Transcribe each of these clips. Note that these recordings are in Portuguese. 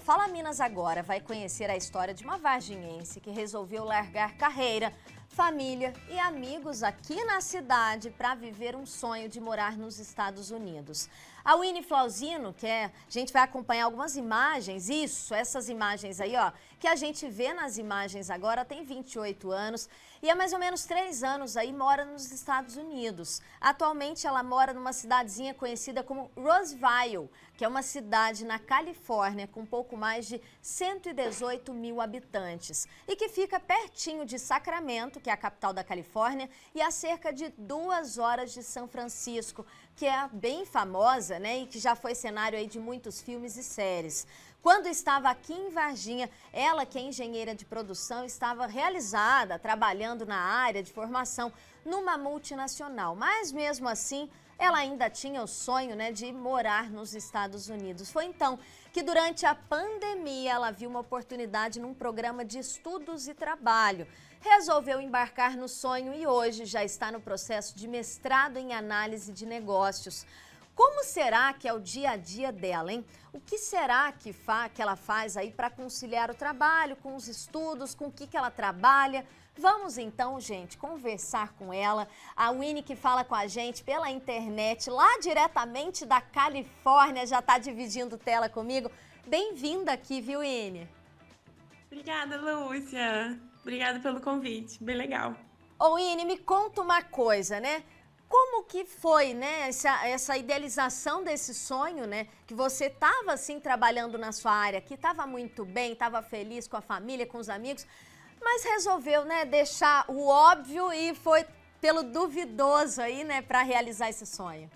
Fala Minas Agora vai conhecer a história de uma varginhense que resolveu largar carreira, família e amigos aqui na cidade para viver um sonho de morar nos Estados Unidos. A Winnie Flauzino, a gente vai acompanhar algumas imagens, essas imagens aí, ó, que a gente vê nas imagens agora, tem 28 anos e há mais ou menos 3 anos aí mora nos Estados Unidos. Atualmente ela mora numa cidadezinha conhecida como Roseville, que é uma cidade na Califórnia com pouco mais de 118 mil habitantes e que fica pertinho de Sacramento, que é a capital da Califórnia, e a cerca de 2 horas de São Francisco, que é bem famosa, né, e que já foi cenário aí de muitos filmes e séries. Quando estava aqui em Varginha, ela, que é engenheira de produção, estava realizada, trabalhando na área de formação numa multinacional, mas mesmo assim, ela ainda tinha o sonho, né, de morar nos Estados Unidos. Foi então que durante a pandemia ela viu uma oportunidade num programa de estudos e trabalho. Resolveu embarcar no sonho e hoje já está no processo de mestrado em análise de negócios. Como será que é o dia a dia dela, hein? O que será que ela faz aí para conciliar o trabalho com os estudos, com o que ela trabalha? Vamos então, gente, conversar com ela. A Winnie, que fala com a gente pela internet, lá diretamente da Califórnia, já está dividindo tela comigo. Bem-vinda aqui, viu, Winnie? Obrigada, Lúcia. Obrigada pelo convite, bem legal. Ô, Winnie, me conta uma coisa, né? Como que foi, né, essa idealização desse sonho, né? Que você estava, assim, trabalhando na sua área, que estava muito bem, estava feliz com a família, com os amigos, mas resolveu, né, deixar o óbvio e foi pelo duvidoso aí, né, para realizar esse sonho.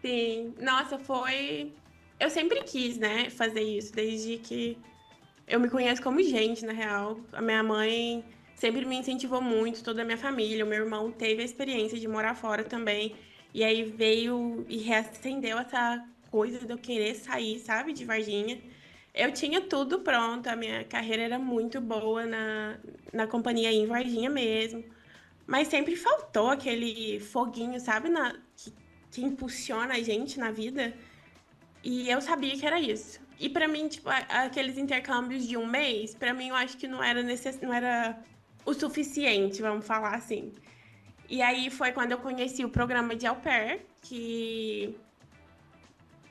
Sim, nossa, foi... Eu sempre quis, né, fazer isso, desde que eu me conheço como gente, na real. A minha mãe sempre me incentivou muito, toda a minha família. O meu irmão teve a experiência de morar fora também. E aí veio e reacendeu essa coisa de eu querer sair, sabe, de Varginha. Eu tinha tudo pronto, a minha carreira era muito boa na companhia em Varginha mesmo. Mas sempre faltou aquele foguinho, sabe, que impulsiona a gente na vida. E eu sabia que era isso. E pra mim, tipo, aqueles intercâmbios de um mês, pra mim eu acho que não era o suficiente, vamos falar assim. E aí foi quando eu conheci o programa de au pair, que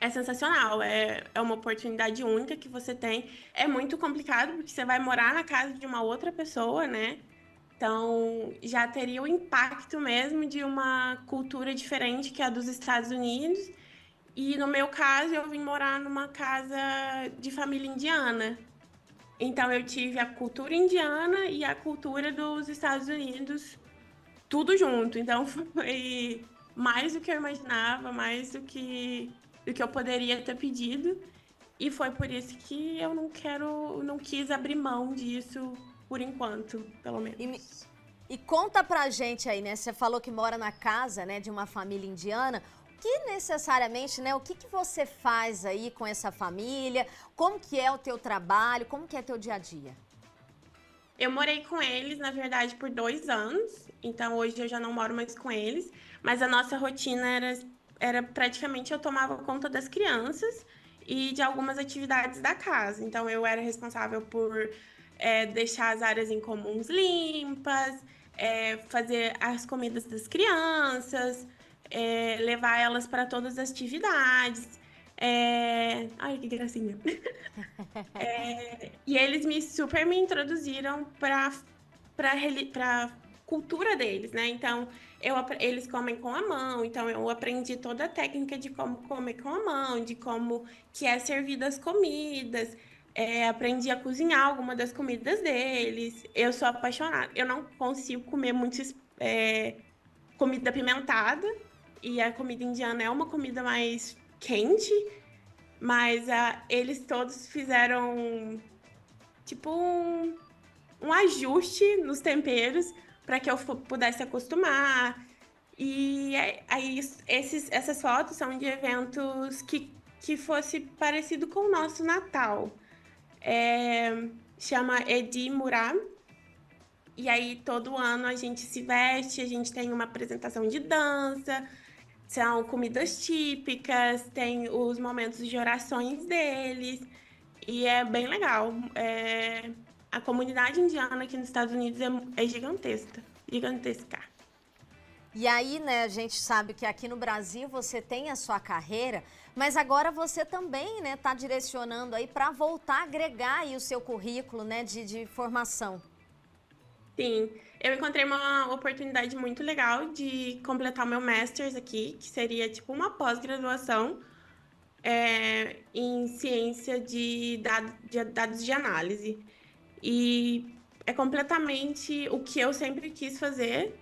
é sensacional, é uma oportunidade única que você tem. É muito complicado, porque você vai morar na casa de uma outra pessoa, né? Então, já teria o impacto mesmo de uma cultura diferente que a dos Estados Unidos. E no meu caso, eu vim morar numa casa de família indiana. Então, eu tive a cultura indiana e a cultura dos Estados Unidos, tudo junto. Então, foi mais do que eu imaginava, mais do que eu poderia ter pedido. E foi por isso que eu não quis abrir mão disso por enquanto, pelo menos. E conta pra gente aí, né? Você falou que mora na casa, né, de uma família indiana. Que necessariamente, né, o que você faz aí com essa família? Como que é o teu trabalho? Como que é teu dia a dia? Eu morei com eles, na verdade, por 2 anos. Então, hoje eu já não moro mais com eles. Mas a nossa rotina era praticamente eu tomava conta das crianças e de algumas atividades da casa. Então, eu era responsável por deixar as áreas em comuns limpas, fazer as comidas das crianças, levar elas para todas as atividades. Ai, que gracinha. E eles super me introduziram para cultura deles, né? Então, eles comem com a mão, então eu aprendi toda a técnica de como comer com a mão, de como que é servida as comidas, aprendi a cozinhar alguma das comidas deles. Eu sou apaixonada, eu não consigo comer muito comida apimentada, e a comida indiana é uma comida mais quente, mas eles todos fizeram tipo um ajuste nos temperos para que eu pudesse acostumar. E aí essas fotos são de eventos que fosse parecido com o nosso Natal. Chama Edi Muram. E aí todo ano a gente se veste, a gente tem uma apresentação de dança, são comidas típicas, tem os momentos de orações deles. E é bem legal. A comunidade indiana aqui nos Estados Unidos é gigantesca. Gigantesca. E aí, né, a gente sabe que aqui no Brasil você tem a sua carreira, mas agora você também, né, tá direcionando aí para voltar a agregar aí o seu currículo, né, de formação. Sim, eu encontrei uma oportunidade muito legal de completar o meu Masters aqui, que seria tipo uma pós-graduação em ciência de dados de análise. E é completamente o que eu sempre quis fazer,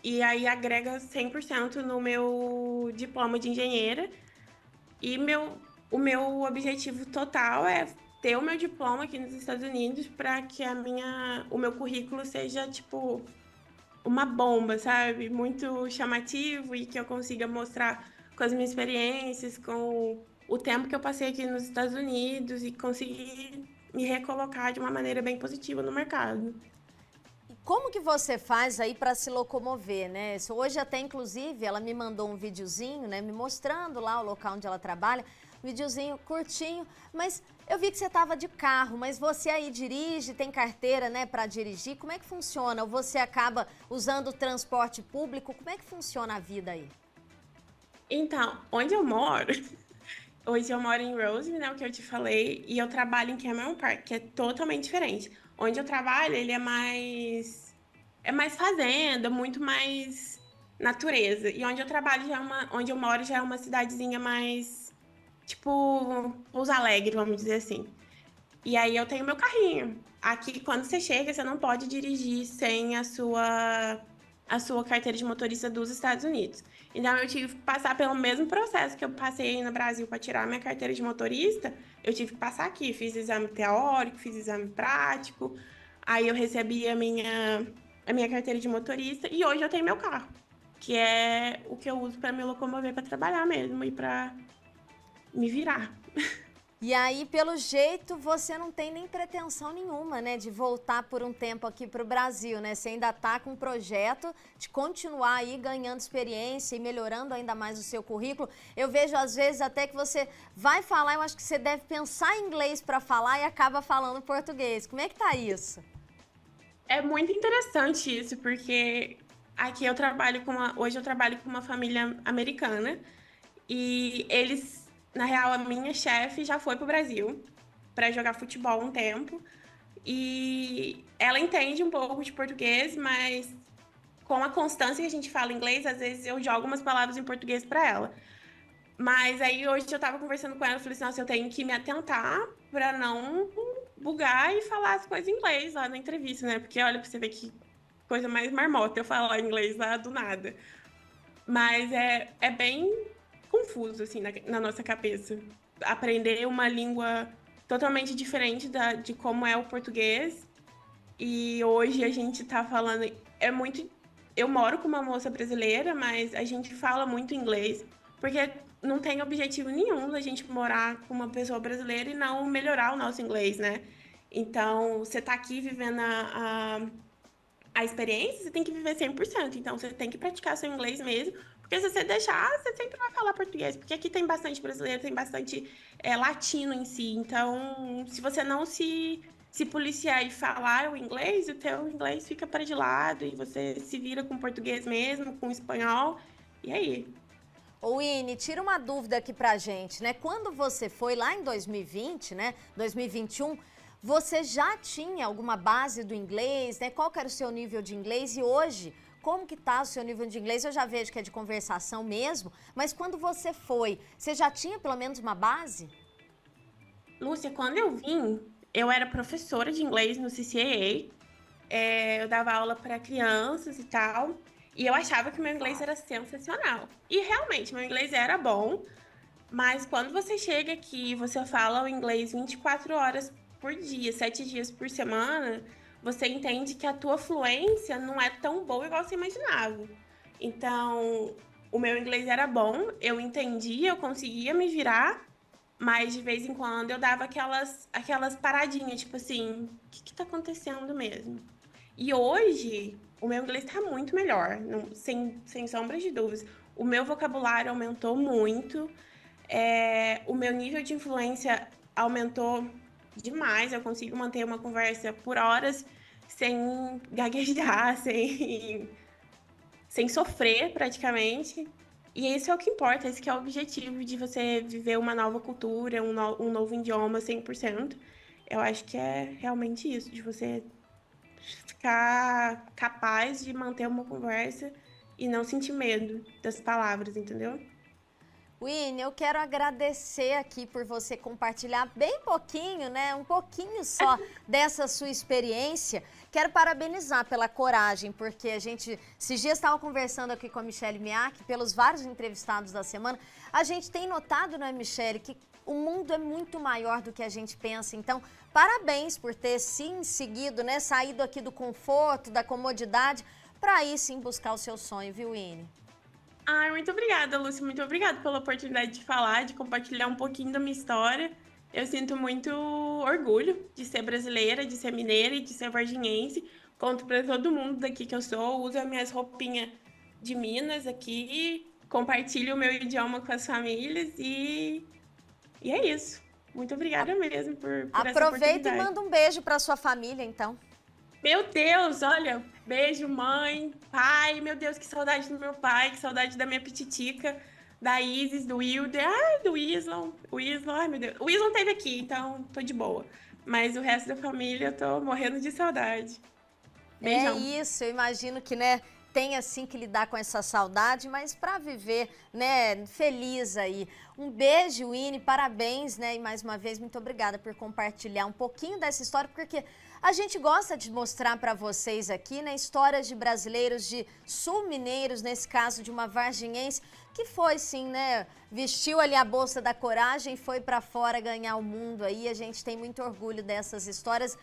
e aí agrega 100% no meu diploma de engenheira. E o meu objetivo total é ter o meu diploma aqui nos Estados Unidos para que o meu currículo seja, tipo, uma bomba, sabe? Muito chamativo e que eu consiga mostrar com as minhas experiências, com o tempo que eu passei aqui nos Estados Unidos e conseguir me recolocar de uma maneira bem positiva no mercado. E como que você faz aí para se locomover, né? Hoje até, inclusive, ela me mandou um videozinho, né, me mostrando lá o local onde ela trabalha, um videozinho curtinho, mas eu vi que você estava de carro, mas você aí dirige, tem carteira, né, para dirigir, como é que funciona? Ou você acaba usando o transporte público? Como é que funciona a vida aí? Então, onde eu moro, hoje eu moro em Roseville, né, o que eu te falei, e eu trabalho em Cameron Park, que é totalmente diferente. Onde eu trabalho, ele é mais fazenda, muito mais natureza. E onde eu trabalho onde eu moro já é uma cidadezinha mais tipo Pouso Alegre, vamos dizer assim. E aí eu tenho meu carrinho. Aqui, quando você chega, você não pode dirigir sem a sua carteira de motorista dos Estados Unidos. Então, eu tive que passar pelo mesmo processo que eu passei no Brasil para tirar minha carteira de motorista. Eu tive que passar aqui. Fiz exame teórico, fiz exame prático. Aí eu recebi a minha carteira de motorista. E hoje eu tenho meu carro, que é o que eu uso para me locomover para trabalhar mesmo e para me virar. E aí, pelo jeito, você não tem nem pretensão nenhuma, né, de voltar por um tempo aqui para o Brasil, né? Você ainda está com um projeto de continuar aí ganhando experiência e melhorando ainda mais o seu currículo. Eu vejo, às vezes, até que você vai falar, eu acho que você deve pensar em inglês para falar e acaba falando português. Como é que tá isso? É muito interessante isso, porque aqui hoje eu trabalho com uma família americana e eles, na real, a minha chefe já foi pro Brasil para jogar futebol um tempo e ela entende um pouco de português, mas com a constância que a gente fala inglês, às vezes eu jogo umas palavras em português para ela. Mas aí hoje eu tava conversando com ela e falei assim, nossa, eu tenho que me atentar para não bugar e falar as coisas em inglês lá na entrevista, né? Porque olha, pra você ver que coisa mais marmota eu falar inglês lá do nada. Mas é bem confuso, assim, na nossa cabeça. Aprender uma língua totalmente diferente de como é o português. E hoje a gente tá falando. É muito. Eu moro com uma moça brasileira, mas a gente fala muito inglês, porque não tem objetivo nenhum da gente morar com uma pessoa brasileira e não melhorar o nosso inglês, né? Então, você tá aqui vivendo a experiência, você tem que viver 100%. Então, você tem que praticar seu inglês mesmo, porque se você deixar, você sempre vai falar português, porque aqui tem bastante brasileiro, tem bastante latino em si. Então, se você não se policiar e falar o inglês, o teu inglês fica para de lado e você se vira com português mesmo, com espanhol. E aí? Ô, Ine, tira uma dúvida aqui pra gente, né? Quando você foi lá em 2020, né? 2021, você já tinha alguma base do inglês, né? Qual que era o seu nível de inglês? E hoje, como que tá o seu nível de inglês? Eu já vejo que é de conversação mesmo, mas quando você foi, você já tinha pelo menos uma base? Lúcia, quando eu vim, eu era professora de inglês no CCAA. Eu dava aula para crianças e tal. E eu achava que meu inglês era sensacional. E realmente, meu inglês era bom. Mas quando você chega aqui e você fala o inglês 24 horas por dia, 7 dias por semana, você entende que a tua fluência não é tão boa igual você imaginava. Então, o meu inglês era bom, eu entendia, eu conseguia me virar, mas de vez em quando eu dava aquelas paradinhas, tipo assim, o que tá acontecendo mesmo? E hoje, o meu inglês tá muito melhor, sem sombras de dúvidas. O meu vocabulário aumentou muito, o meu nível de influência aumentou demais. Eu consigo manter uma conversa por horas sem gaguejar, sem sofrer praticamente. E isso é o que importa, esse que é o objetivo de você viver uma nova cultura, um novo idioma 100%. Eu acho que é realmente isso, de você ficar capaz de manter uma conversa e não sentir medo das palavras, entendeu? Winnie, eu quero agradecer aqui por você compartilhar bem pouquinho, né? Um pouquinho só dessa sua experiência. Quero parabenizar pela coragem, porque a gente, esses dias estava conversando aqui com a Michelle Miak, pelos vários entrevistados da semana. A gente tem notado, né, Michelle, que o mundo é muito maior do que a gente pensa. Então, parabéns por ter sim seguido, né? Saído aqui do conforto, da comodidade, para aí sim buscar o seu sonho, viu, Winnie? Ai, muito obrigada, Lúcia. Muito obrigada pela oportunidade de falar, de compartilhar um pouquinho da minha história. Eu sinto muito orgulho de ser brasileira, de ser mineira e de ser varginhense. Conto para todo mundo daqui que eu sou, uso as minhas roupinhas de Minas aqui, compartilho o meu idioma com as famílias e é isso. Muito obrigada mesmo por essa Aproveita e oportunidade. manda um beijo para sua família, então. Meu Deus, olha, beijo, mãe, pai, meu Deus, que saudade do meu pai, que saudade da minha pititica, da Isis, do Wilder, ai, do Wislon, ai, meu Deus. O Wislon teve aqui, então tô de boa. Mas o resto da família, eu tô morrendo de saudade. É Beijão. isso, eu imagino que, né, tem assim que lidar com essa saudade, mas para viver, né, feliz aí. Um beijo, Winnie, parabéns, né, e mais uma vez muito obrigada por compartilhar um pouquinho dessa história, porque a gente gosta de mostrar para vocês aqui, né, histórias de brasileiros, de sul-mineiros, nesse caso de uma varginhense, que foi sim, né, vestiu ali a bolsa da coragem e foi para fora ganhar o mundo aí. A gente tem muito orgulho dessas histórias.